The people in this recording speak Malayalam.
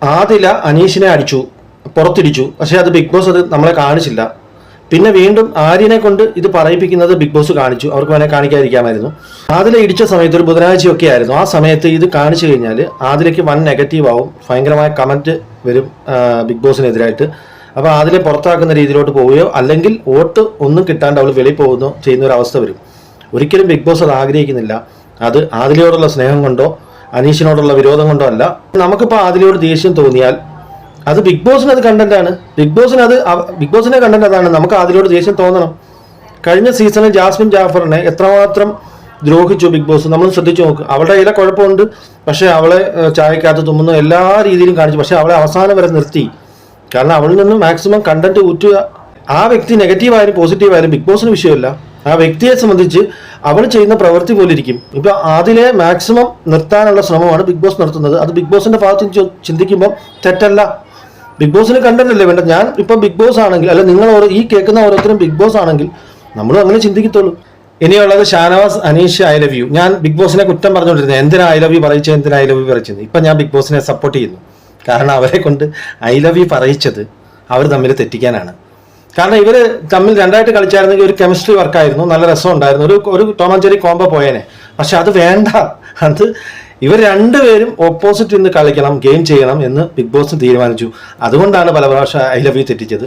ആദില അനീഷിനെ അടിച്ചു, പുറത്തിടിച്ചു. പക്ഷെ അത് ബിഗ് ബോസ് അത് നമ്മളെ കാണിച്ചില്ല. പിന്നെ വീണ്ടും ആര്യനെ കൊണ്ട് ഇത് പറയിപ്പിക്കുന്നത് ബിഗ് ബോസ് കാണിച്ചു. അവർക്ക് വേണേൽ കാണിക്കാതിരിക്കാമായിരുന്നു. ആദില ഇടിച്ച സമയത്ത് ഒരു ബുധനാഴ്ചയൊക്കെ ആയിരുന്നു. ആ സമയത്ത് ഇത് കാണിച്ചു കഴിഞ്ഞാൽ ആദിലയ്ക്ക് വൻ നെഗറ്റീവ് ആവും, ഭയങ്കരമായ കമന്റ് വരും ബിഗ് ബോസിനെതിരായിട്ട്. അപ്പോൾ ആദിലെ പുറത്താക്കുന്ന രീതിയിലോട്ട് പോവുകയോ അല്ലെങ്കിൽ വോട്ട് ഒന്നും കിട്ടാണ്ട് അവൾ വെളിയിൽ പോകുന്നോ ചെയ്യുന്ന ഒരു അവസ്ഥ വരും. ഒരിക്കലും ബിഗ് ബോസ് അത് ആഗ്രഹിക്കുന്നില്ല. അത് ആദിലയോടുള്ള സ്നേഹം കൊണ്ടോ അനീഷിനോടുള്ള വിരോധം കൊണ്ടോ അല്ല. നമുക്കിപ്പോൾ ആദിലയോട് ദേഷ്യം തോന്നിയാൽ അത് ബിഗ് ബോസിന് അത് കണ്ടന്റാണ്. ബിഗ് ബോസിന്റെ കണ്ടന്റ് അതാണ്. നമുക്ക് ആദിലയോട് ദേഷ്യം തോന്നണം. കഴിഞ്ഞ സീസണിൽ ജാസ്മിൻ ജാഫറിനെ എത്രമാത്രം ദ്രോഹിച്ചു ബിഗ് ബോസ് നമ്മൾ ശ്രദ്ധിച്ചു നോക്ക്. അവളുടെ കയ്യിലെ കുഴപ്പമുണ്ട്, പക്ഷെ അവളെ ചായക്കകത്ത് തുമ്മുന്നു, എല്ലാ രീതിയിലും കാണിച്ചു. പക്ഷെ അവളെ അവസാനം വരെ നിർത്തി. കാരണം അവളിൽ നിന്ന് മാക്സിമം കണ്ടന്റ് ഊറ്റുക. ആ വ്യക്തി നെഗറ്റീവ് ആയാലും പോസിറ്റീവ് ആയാലും ബിഗ് ബോസിന് വിഷയമില്ല. ആ വ്യക്തിയെ സംബന്ധിച്ച് അവൾ ചെയ്യുന്ന പ്രവൃത്തി പോലെ ഇരിക്കും. ഇപ്പൊ അതിലെ മാക്സിമം നിർത്താനുള്ള ശ്രമമാണ് ബിഗ് ബോസ് നടത്തുന്നത്. അത് ബിഗ് ബോസിന്റെ ഭാഗത്ത് ചിന്തിക്കുമ്പോൾ തെറ്റല്ല. ബിഗ് ബോസിന് കണ്ടന്റ് അല്ലേ വേണ്ട. ഞാൻ ഇപ്പൊ ബിഗ് ബോസ് ആണെങ്കിൽ, അല്ല നിങ്ങൾ ഈ കേൾക്കുന്ന ഓരോരുത്തരും ബിഗ് ബോസ് ആണെങ്കിൽ നമ്മളും അങ്ങനെ ചിന്തിക്കത്തുള്ളൂ. ഇനിയുള്ളത് Shanavas Aneesh I love you. ഞാൻ ബിഗ് ബോസിനെ കുറ്റം പറഞ്ഞുകൊണ്ടിരുന്നത്, എന്തിനാ ഐ ലവ് യു പറയിച്ചത്, എന്തിനാ ഐ ലവ് യു പറയിച്ചത്. ഇപ്പൊ ഞാൻ ബിഗ് ബോസിനെ സപ്പോർട്ട് ചെയ്യുന്നു. കാരണം അവരെ കൊണ്ട് ഐ ലവ് യു പറയിച്ചത് അവർ തമ്മിൽ തെറ്റിക്കാനാണ്. കാരണം ഇവര് തമ്മിൽ രണ്ടായിട്ട് കളിച്ചായിരുന്നെങ്കിൽ ഒരു കെമിസ്ട്രി വർക്കായിരുന്നു, നല്ല രസം ഉണ്ടായിരുന്നു, ഒരു ടോം ആൻഡ് ജെറി കോംബോ പോയേനെ. പക്ഷെ അത് വേണ്ട. അത് ഇവർ രണ്ടുപേരും ഓപ്പോസിറ്റ് നിന്ന് കളിക്കണം, ഗെയിം ചെയ്യണം എന്ന് ബിഗ് ബോസ് തീരുമാനിച്ചു. അതുകൊണ്ടാണ് പല പ്രാവശ്യം ഐ ലവ് യു തെറ്റിച്ചത്.